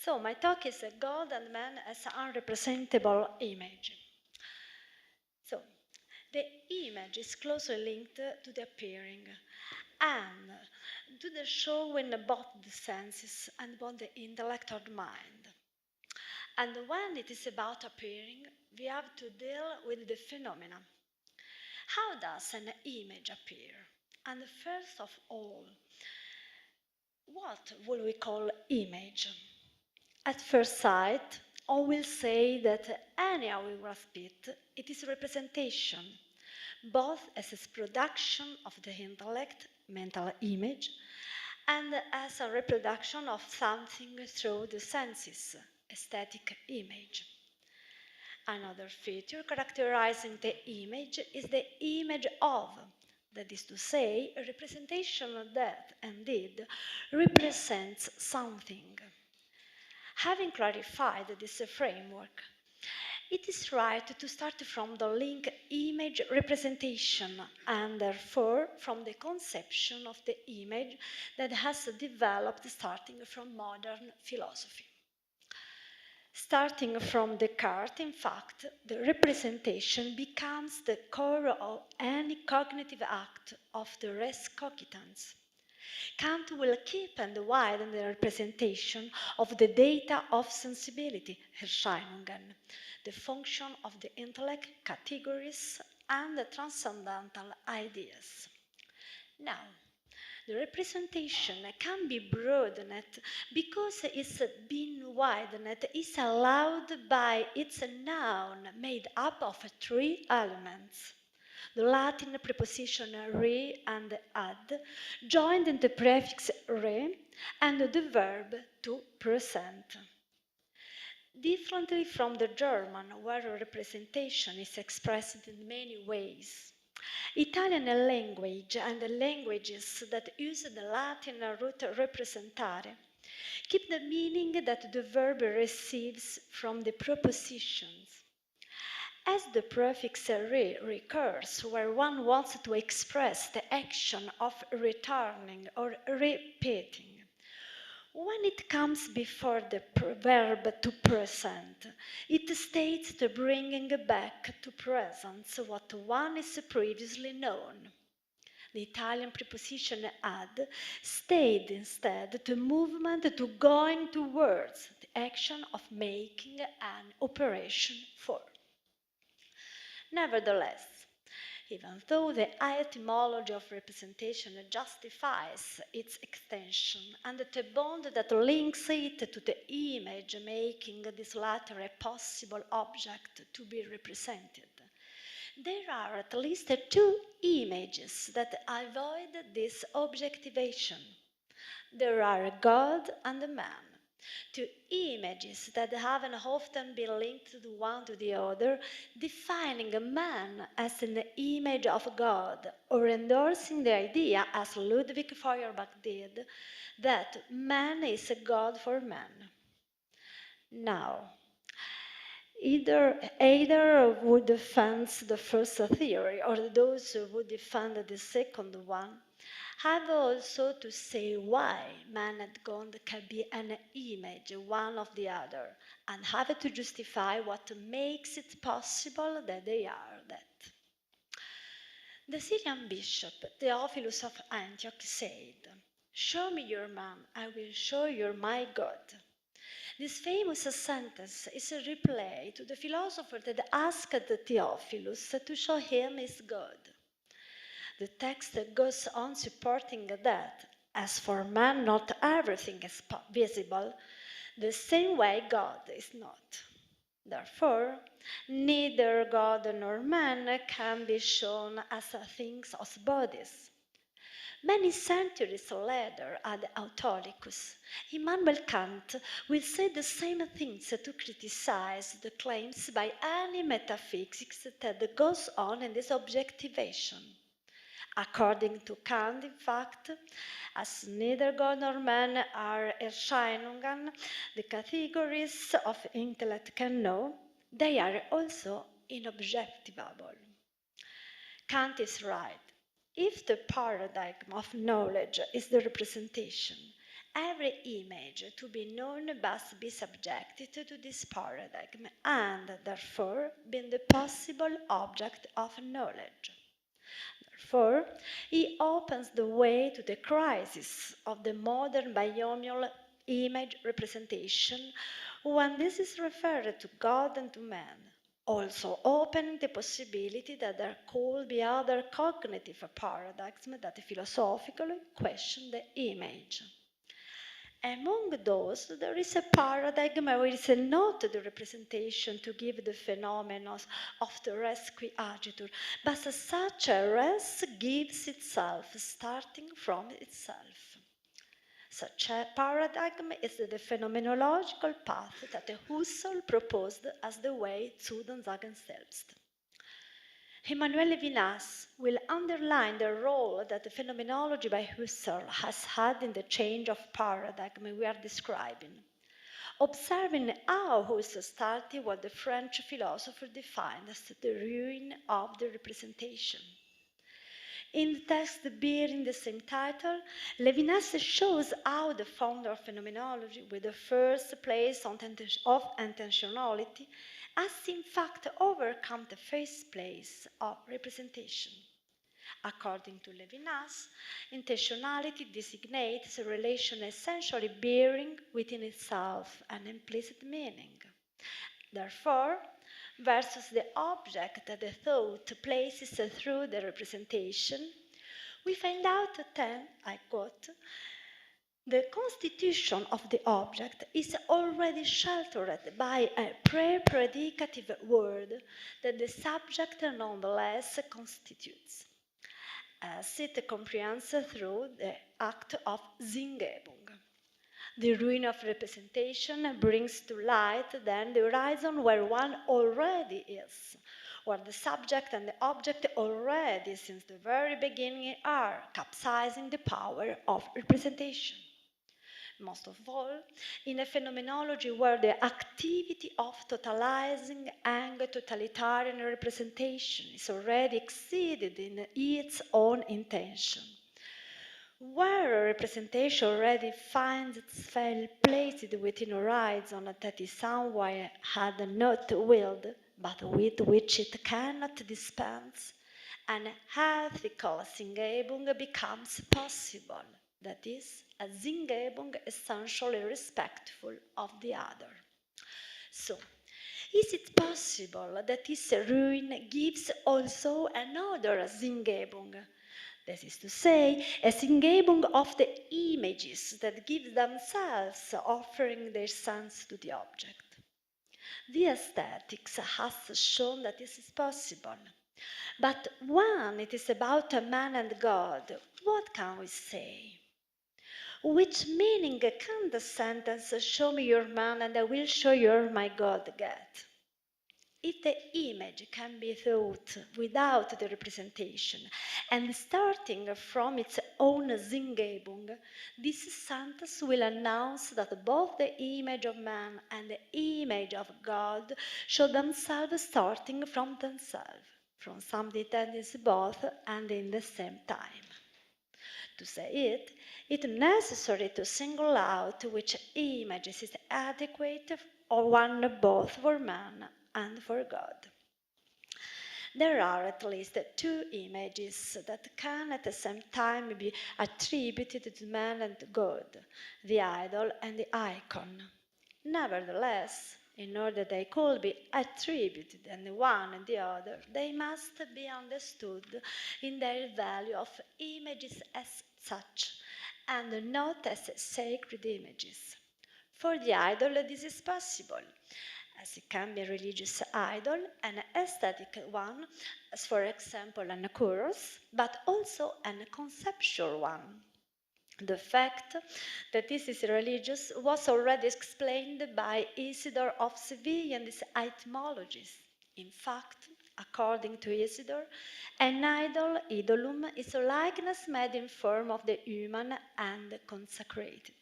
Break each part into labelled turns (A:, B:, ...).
A: So my talk is God and Man as an unrepresentable image. So the image is closely linked to the appearing and to the showing both the senses and both the intellect or the mind. And when it is about appearing, we have to deal with the phenomena. How does an image appear? And first of all, what will we call image? At first sight, I will say that anyhow we grasp it, it is a representation, both as a production of the intellect, mental image, and as a reproduction of something through the senses, aesthetic image. Another feature characterizing the image is the image of, that is to say, a representation that indeed represents something. Having clarified this framework, it is right to start from the link image representation and therefore from the conception of the image that has developed starting from modern philosophy. Starting from Descartes, in fact, the representation becomes the core of any cognitive act of the res cogitans. Kant will keep and widen the representation of the data of sensibility, Erscheinungen, the function of the intellect, categories, and the transcendental ideas. Now, the representation can be broadened because it's been widened, is allowed by its noun made up of three elements. The Latin preposition re and ad, joined in the prefix re, and the verb to present. Differently from the German, where representation is expressed in many ways, Italian language and the languages that use the Latin root representare keep the meaning that the verb receives from the prepositions. As the prefix re recurs where one wants to express the action of returning or repeating, when it comes before the verb to present, it states the bringing back to presence what one is previously known. The Italian preposition ad states instead the movement to going towards, the action of making an operation for. Nevertheless, even though the etymology of representation justifies its extension and the bond that links it to the image, making this latter a possible object to be represented, there are at least two images that avoid this objectivation. There are God and man. Two images that haven't often been linked one to the other, defining a man as an image of God, or endorsing the idea, as Ludwig Feuerbach did, that man is a God for man. Now, either would defend the first theory, or those who would defend the second one, have also to say why man and God can be an image, one of the other, and have to justify what makes it possible that they are that. The Syrian bishop Theophilus of Antioch said, "Show me your man, I will show you my God." This famous sentence is a reply to the philosopher that asked Theophilus to show him his God. The text goes on supporting that, as for man not everything is visible, the same way God is not. Therefore, neither God nor man can be shown as things of bodies. Many centuries later, at Autolycus, Immanuel Kant will say the same things to criticize the claims by any metaphysics that goes on in this objectivation. According to Kant, in fact, as neither God nor man are Erscheinungen, the categories of intellect can know, they are also inobjectivable. Kant is right. If the paradigm of knowledge is the representation, every image to be known must be subjected to this paradigm and therefore being the possible object of knowledge. Therefore, he opens the way to the crisis of the modern binomial image representation when this is referred to God and to man, also opening the possibility that there could be other cognitive paradigms that philosophically question the image. Among those, there is a paradigm where it is not the representation to give the phenomena of the res qui agitur, but such a res gives itself, starting from itself. Such a paradigm is the phenomenological path that Husserl proposed as the way zu den Sagen selbst. Emanuele Vinas will underline the role that the phenomenology by Husserl has had in the change of paradigm we are describing, observing how Husserl started what the French philosopher defined as the ruin of the representation. In the text bearing the same title, Levinas shows how the founder of phenomenology, with the first place of intentionality, has in fact overcome the first place of representation. According to Levinas, intentionality designates a relation essentially bearing within itself an implicit meaning. Therefore, versus the object that the thought places through the representation, we find out then, I quote, the constitution of the object is already sheltered by a pre-predicative word that the subject nonetheless constitutes, as it comprehends through the act of Singebung. The ruin of representation brings to light then the horizon where one already is, where the subject and the object already since the very beginning are capsizing the power of representation. Most of all, in a phenomenology where the activity of totalizing and totalitarian representation is already exceeded in its own intention, where a representation already finds itself placed within a horizon that is somewhere had not willed, but with which it cannot dispense, an ethical Singebung becomes possible, that is, a Singebung essentially respectful of the other. So, is it possible that this ruin gives also another Singebung? That is to say, a Singebung of the images that give themselves, offering their sense to the object. The aesthetics has shown that this is possible. But when it is about a man and God, what can we say? Which meaning can the sentence, "Show me your man and I will show you my God," get? If the image can be thought without the representation and starting from its own Singebung, this sentence will announce that both the image of man and the image of God show themselves starting from themselves, from something that is both and in the same time. To say it, it is necessary to single out which image is adequate or one both for man and for God. There are at least two images that can at the same time be attributed to man and God, the idol and the icon. Nevertheless, in order they could be attributed and the one and the other, they must be understood in their value of images as such, and not as sacred images. For the idol, this is possible, as it can be a religious idol, an aesthetic one, as for example an chorus, but also a conceptual one. The fact that this is religious was already explained by Isidore of Seville in his etymologies. In fact, according to Isidore, an idol, idolum, is a likeness made in form of the human and consecrated.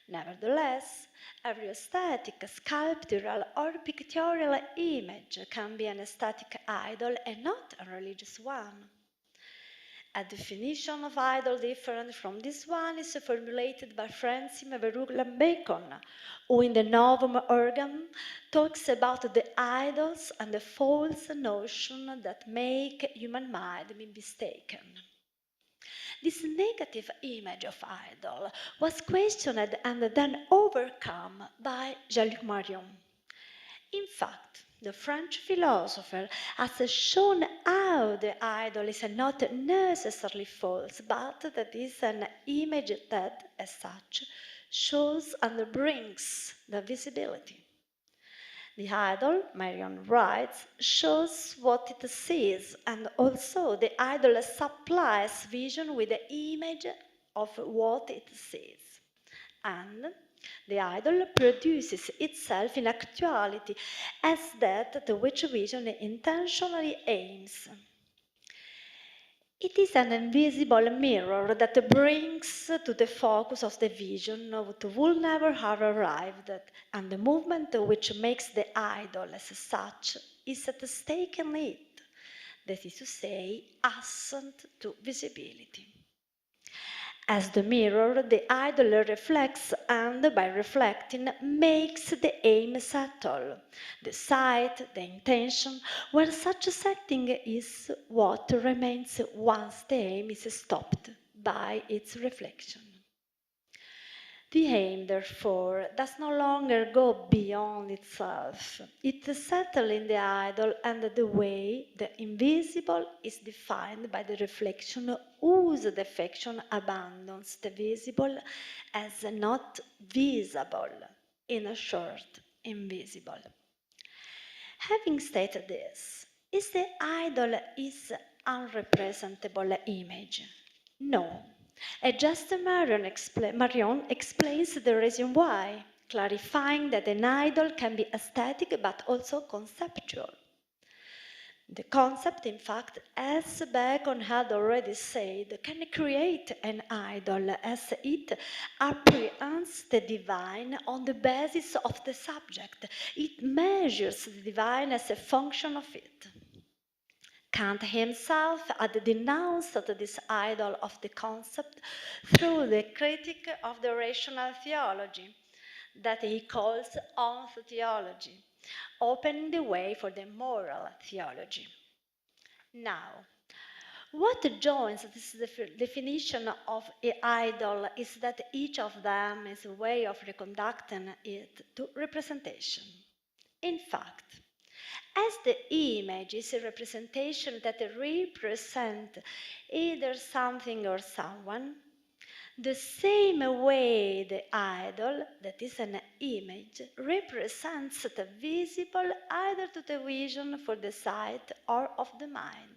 A: Nevertheless, every aesthetic, sculptural, or pictorial image can be an aesthetic idol and not a religious one. A definition of idol different from this one is formulated by Francis Rutland Bacon, who in the Novum Organum talks about the idols and the false notion that make human mind be mistaken. This negative image of idol was questioned and then overcome by Jean-Luc Marion. In fact, the French philosopher has shown how the idol is not necessarily false, but that is an image that, as such, shows and brings the visibility. The idol, Marion writes, shows what it sees, and also the idol supplies vision with the image of what it sees. And the idol produces itself in actuality as that to which vision intentionally aims. It is an invisible mirror that brings to the focus of the vision what will never have arrived at, and the movement which makes the idol as such is at stake in it, that is to say, assent to visibility. As the mirror, the idol reflects and, by reflecting, makes the aim settle. The sight, the intention, where such a setting is what remains once the aim is stopped by its reflection. The aim, therefore, does no longer go beyond itself. It settles in the idol and the way the invisible is defined by the reflection whose defection abandons the visible as not visible, in short, invisible. Having stated this, is the idol is unrepresentable image? No. Just Marion explains the reason why, clarifying that an idol can be aesthetic but also conceptual. The concept, in fact, as Bacon had already said, can create an idol as it apprehends the divine on the basis of the subject. It measures the divine as a function of it. Kant himself had denounced this idol of the concept through the critique of the rational theology that he calls ontotheology, opening the way for the moral theology. Now, what joins this definition of an idol is that each of them is a way of reconducting it to representation. In fact, as the image is a representation that represents either something or someone, the same way the idol, that is an image, represents the visible either to the vision for the sight or of the mind.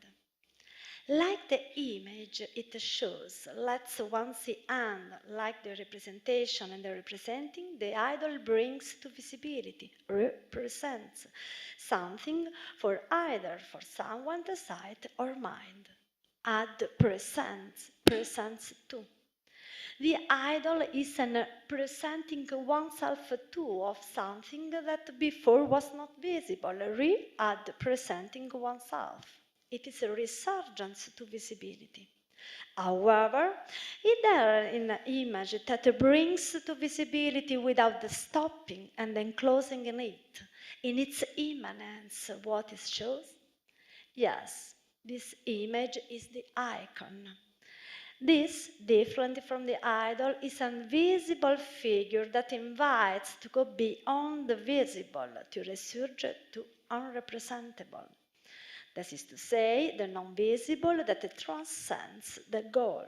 A: Like the image it shows, lets one see, and like the representation and the representing, the idol brings to visibility, represents something for either for someone the sight or mind. Ad presents too. The idol is an presenting oneself to of something that before was not visible, ad presenting oneself. It is a resurgence to visibility. However, it is an image that brings to visibility without the stopping and enclosing in it, in its immanence, what it shows. Yes, this image is the icon. This, different from the idol, is an invisible figure that invites to go beyond the visible, to resurge to unrepresentable. That is to say, the non-visible that transcends the goal.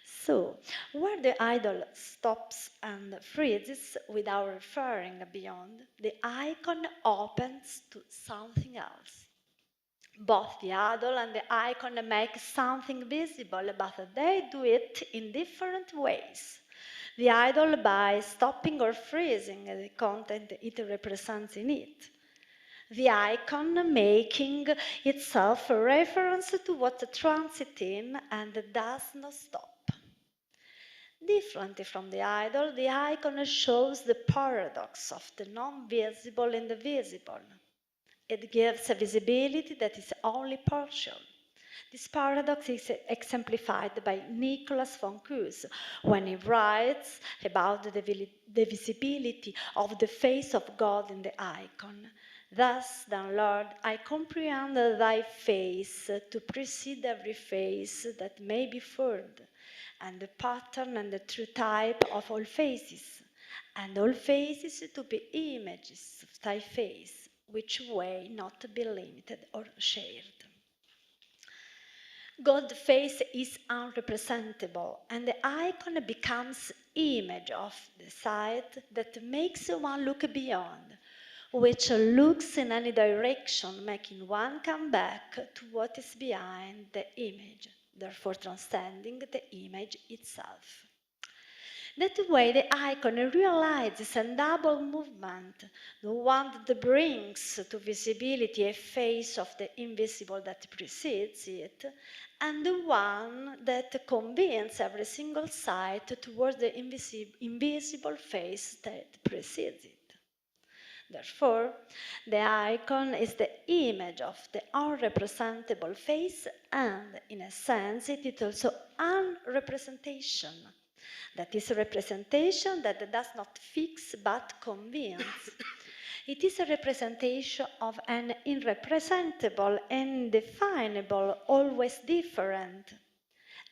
A: So, where the idol stops and freezes without referring beyond, the icon opens to something else. Both the idol and the icon make something visible, but they do it in different ways. The idol by stopping or freezing the content it represents in it. The icon making itself a reference to what transits in and does not stop. Differently from the idol, the icon shows the paradox of the non-visible in the visible. It gives a visibility that is only partial. This paradox is exemplified by Nicholas von Kues when he writes about the visibility of the face of God in the icon. Thus, then, Lord, I comprehend thy face to precede every face that may be formed, and the pattern and the true type of all faces, and all faces to be images of thy face, which way not to be limited or shared. God's face is unrepresentable, and the icon becomes image of the sight that makes one look beyond, which looks in any direction, making one come back to what is behind the image, therefore transcending the image itself. That way, the icon realizes a double movement, the one that brings to visibility a face of the invisible that precedes it, and the one that convenes every single sight towards the invisible face that precedes it. Therefore, the icon is the image of the unrepresentable face, and in a sense, it is also unrepresentation. That is a representation that does not fix but convince. It is a representation of an irrepresentable and indefinable, always different.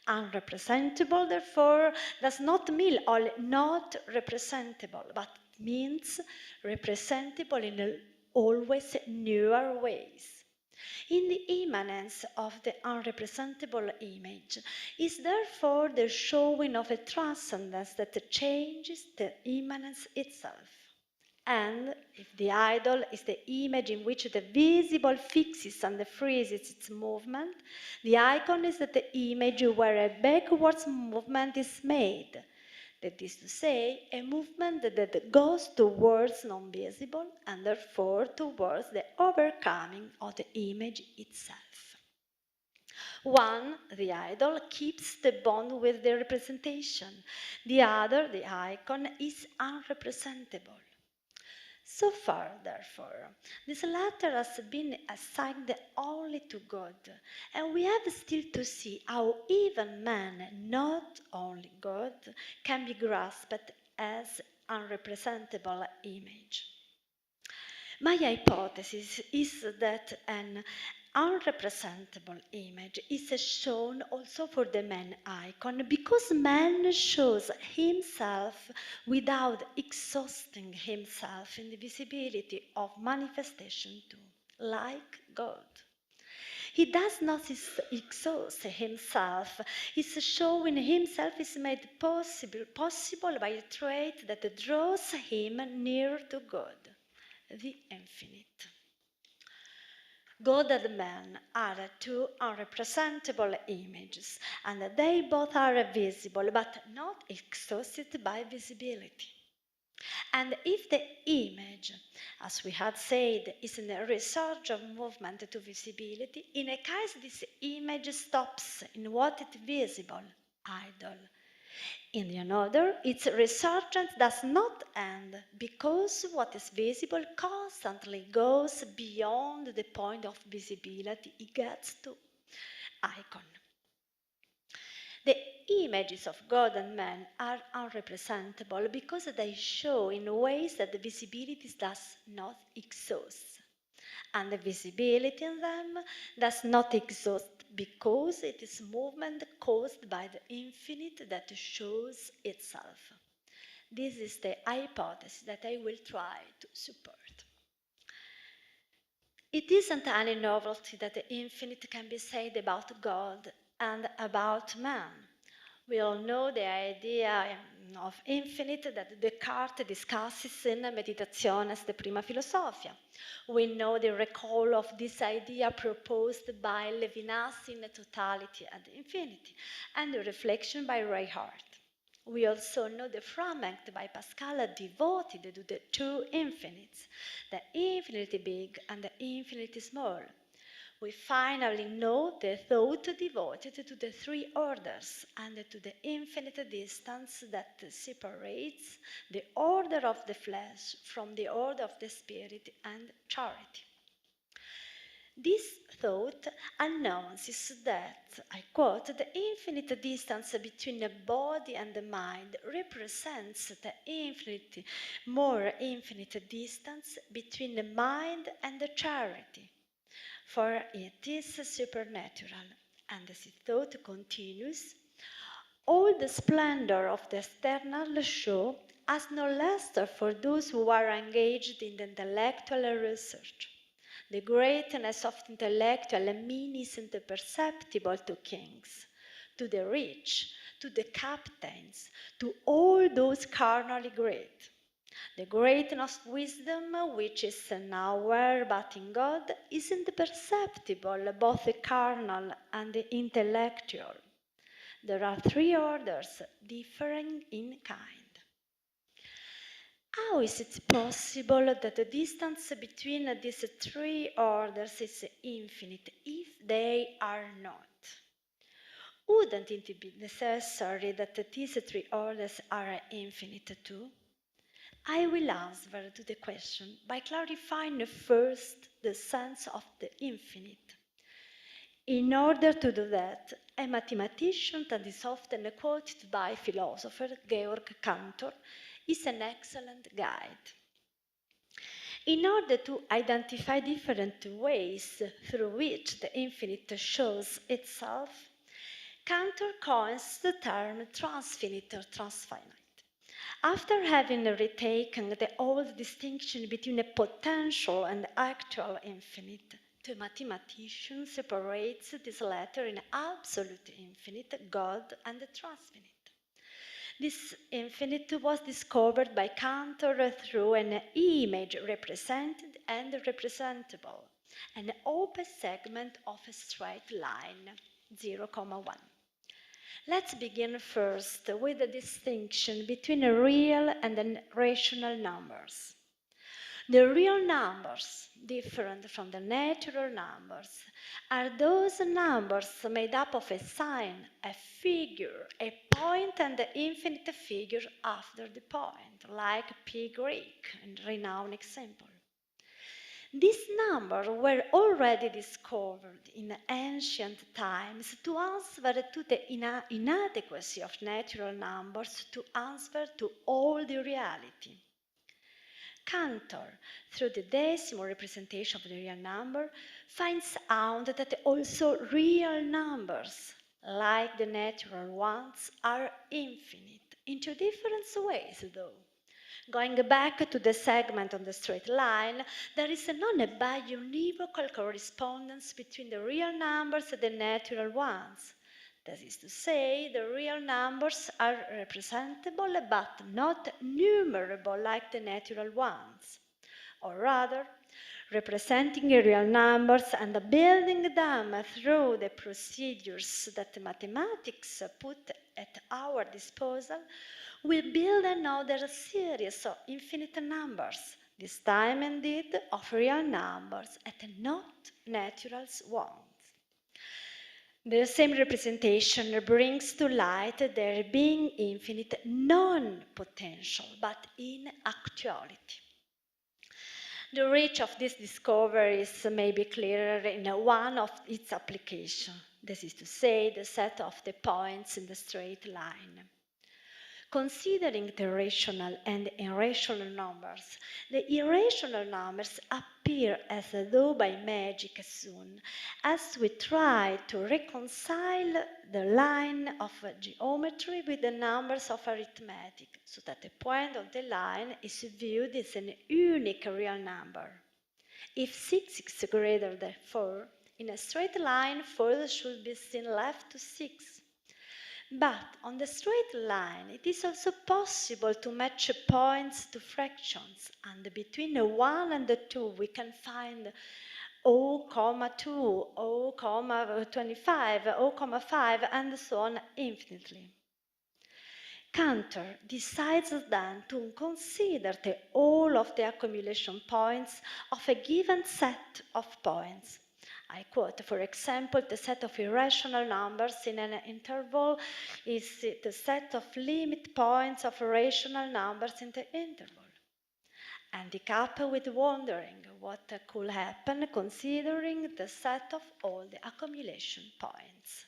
A: Unrepresentable, therefore, does not mean all not representable, but means representable in always newer ways. In the immanence of the unrepresentable image is therefore the showing of a transcendence that changes the immanence itself. And if the idol is the image in which the visible fixes and freezes its movement, the icon is the image where a backwards movement is made. That is to say, a movement that goes towards non-visible and therefore towards the overcoming of the image itself. One, the idol, keeps the bond with the representation. The other, the icon, is unrepresentable. So far, therefore, this latter has been assigned only to God, and we have still to see how even man, not only God, can be grasped as unrepresentable image. My hypothesis is that an unrepresentable image is shown also for the man icon because man shows himself without exhausting himself in the visibility of manifestation too, like God. He does not exhaust himself. His showing himself is made possible by a trait that draws him near to God, the infinite. God and man are two unrepresentable images, and they both are visible, but not exhausted by visibility. And if the image, as we had said, is in a resurge of movement to visibility, in a case this image stops in what is visible, idol. In the another, its resurgence does not end because what is visible constantly goes beyond the point of visibility it gets to, icon. The images of God and man are unrepresentable because they show in ways that the visibility does not exhaust. And the visibility in them does not exhaust because it is movement caused by the infinite that shows itself. This is the hypothesis that I will try to support. It isn't any novelty that the infinite can be said about God and about man. We all know the idea of infinite that Descartes discusses in Meditationes de Prima Philosophia. We know the recall of this idea proposed by Levinas in Totality and Infinity, and the reflection by Reichardt. We also know the fragment by Pascal devoted to the two infinites, the infinity big and the infinity small. We finally know the thought devoted to the three orders and to the infinite distance that separates the order of the flesh from the order of the spirit and charity. This thought announces that, I quote, the infinite distance between the body and the mind represents the infinitely more infinite distance between the mind and the charity, for it is supernatural. And as the thought continues, all the splendor of the external show has no luster for those who are engaged in the intellectual research. The greatness of intellectual meaning isn't perceptible to kings, to the rich, to the captains, to all those carnally great. The greatness of wisdom, which is nowhere but in God, isn't perceptible both the carnal and the intellectual. There are three orders differing in kind. How is it possible that the distance between these three orders is infinite if they are not? Wouldn't it be necessary that these three orders are infinite too? I will answer to the question by clarifying first the sense of the infinite. In order to do that, a mathematician that is often quoted by philosopher Georg Cantor is an excellent guide. In order to identify different ways through which the infinite shows itself, Cantor coins the term transfinite or transfinite. After having retaken the old distinction between a potential and actual infinite, the mathematician separates this latter in absolute infinite, God, and the transfinite. This infinite was discovered by Cantor through an image represented and representable, an open segment of a straight line, 0,1. Let's begin first with the distinction between real and rational numbers. The real numbers, different from the natural numbers, are those numbers made up of a sign, a figure, a point, and the infinite figure after the point, like pi Greek, a renowned example. These numbers were already discovered in ancient times to answer to the inadequacy of natural numbers to answer to all the reality. Cantor, through the decimal representation of the real number, finds out that also real numbers, like the natural ones, are infinite, in two different ways though. Going back to the segment on the straight line, there is a non-biunevocal correspondence between the real numbers and the natural ones. That is to say, the real numbers are representable but not numerable like the natural ones. Or rather, representing real numbers and building them through the procedures that mathematics put at our disposal, we build another series of infinite numbers, this time indeed of real numbers and not natural ones. The same representation brings to light their being infinite non-potential, but in actuality. The reach of these discoveries may be clearer in one of its applications, this is to say, the set of the points in the straight line. Considering the rational and irrational numbers, the irrational numbers appear as though by magic soon, as we try to reconcile the line of geometry with the numbers of arithmetic, so that the point of the line is viewed as an unique real number. If 6 is greater than 4, in a straight line 4 should be seen left to 6. But on the straight line, it is also possible to match points to fractions, and between 1 and 2 we can find 0,2, 0,25, 0,5, and so on infinitely. Cantor decides then to consider the whole of the accumulation points of a given set of points. I quote, for example, the set of irrational numbers in an interval is the set of limit points of rational numbers in the interval. handicap with wondering what could happen considering the set of all the accumulation points.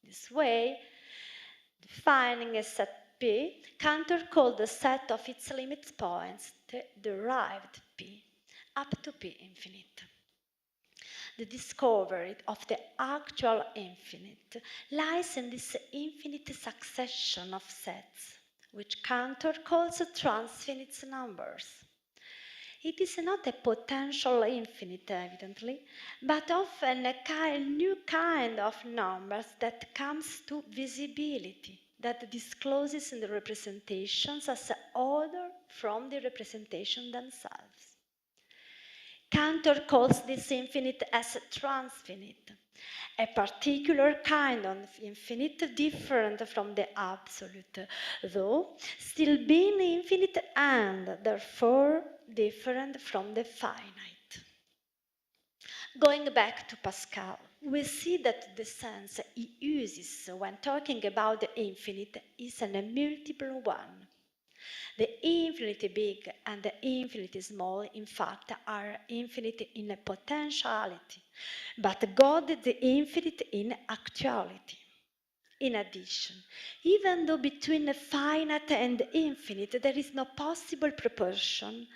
A: This way, defining a set P, Cantor called the set of its limit points the derived P up to P infinite. The discovery of the actual infinite lies in this infinite succession of sets, which Cantor calls transfinite numbers. It is not a potential infinite, evidently, but often a new kind of numbers that comes to visibility, that discloses in the representations as order from the representation themselves. Cantor calls this infinite as transfinite, a particular kind of infinite different from the absolute, though still being infinite and therefore different from the finite. Going back to Pascal, we see that the sense he uses when talking about the infinite is a multiple one. The infinity big and the infinity small, in fact, are infinite in potentiality, but God is the infinite in actuality. In addition, even though between finite and infinite there is no possible proportion,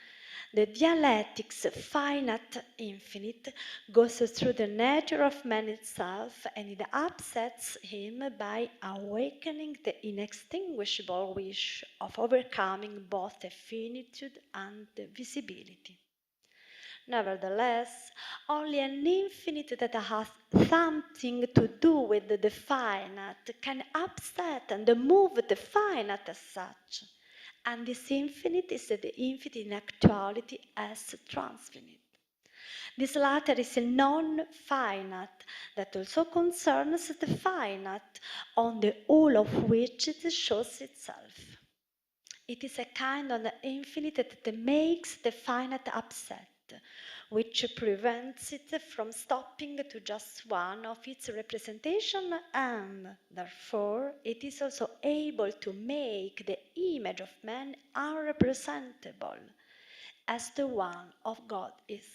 A: the dialectics finite-infinite goes through the nature of man itself, and it upsets him by awakening the inextinguishable wish of overcoming both the finitude and the visibility. Nevertheless, only an infinite that has something to do with the finite can upset and move the finite as such. And this infinite is the infinite in actuality as transfinite. This latter is a non-finite that also concerns the finite, on the whole of which it shows itself. It is a kind of infinite that makes the finite upset, which prevents it from stopping to just one of its representation, and therefore it is also able to make the image of man unrepresentable, as the one of God is.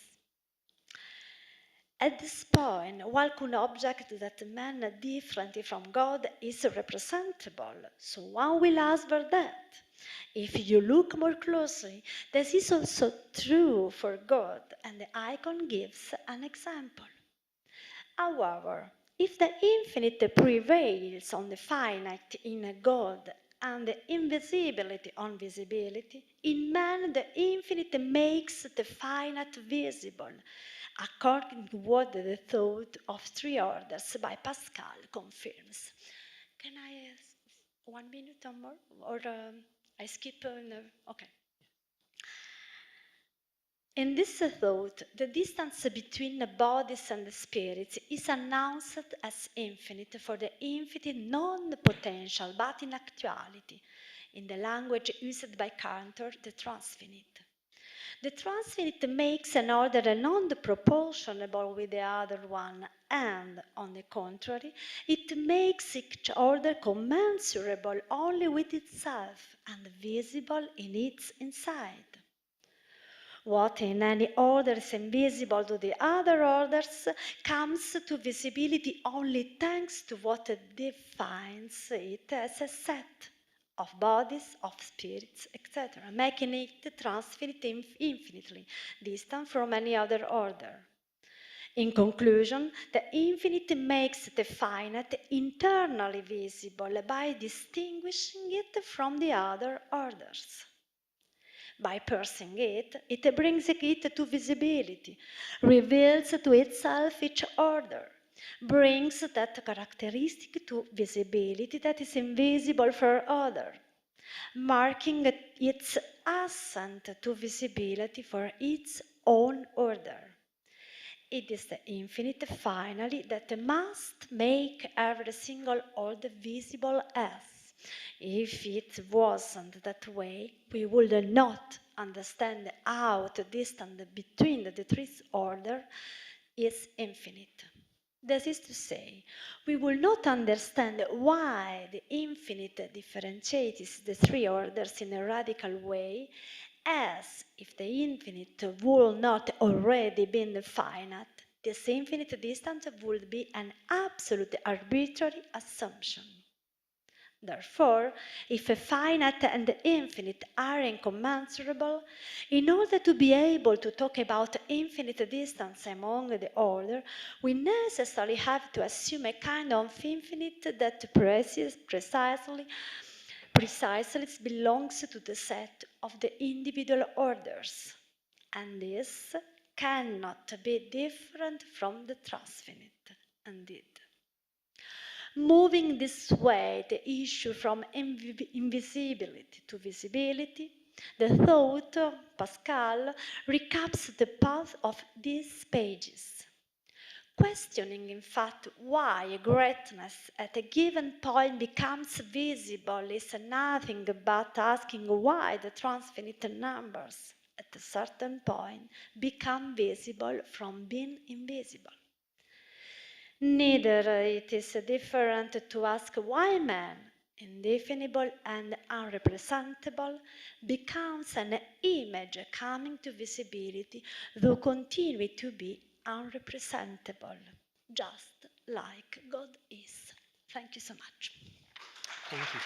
A: At this point, one could object that man differently from God is representable, so one will answer that. If you look more closely, this is also true for God, and the icon gives an example. However, if the infinite prevails on the finite in God and the invisibility on visibility, in man the infinite makes the finite visible, according to what the thought of three orders by Pascal confirms. Can I ask 1 minute or more? Or I skip? Okay. In this thought, the distance between the bodies and the spirits is announced as infinite for the infinite non-potential, but in actuality, in the language used by Cantor, the transfinite. The transfinite makes an order non-proportionable with the other one, and, on the contrary, it makes each order commensurable only with itself and visible in its inside. What in any order is invisible to the other orders comes to visibility only thanks to what defines it as a set of bodies, of spirits, etc., making it transfinite infinitely distant from any other order. In conclusion, the infinite makes the finite internally visible by distinguishing it from the other orders. By parsing it, it brings it to visibility, reveals to itself each order, brings that characteristic to visibility that is invisible for other, marking its ascent to visibility for its own order. It is the infinite, finally, that must make every single order visible as. If it wasn't that way, we would not understand how the distance between the three orders is infinite. That is to say, we will not understand why the infinite differentiates the three orders in a radical way, as if the infinite would not already be finite, this infinite distance would be an absolute arbitrary assumption. Therefore, if a finite and infinite are incommensurable, in order to be able to talk about infinite distance among the order, we necessarily have to assume a kind of infinite that precisely belongs to the set of the individual orders. And this cannot be different from the transfinite, indeed. Moving this way the issue from invisibility to visibility, the thought of Pascal recaps the path of these pages, questioning in fact why greatness at a given point becomes visible is nothing but asking why the transfinite numbers at a certain point become visible from being invisible. Neither it is different to ask why man, indefinable and unrepresentable, becomes an image coming to visibility, though continuing to be unrepresentable, just like God is. Thank you so much.
B: Thank you.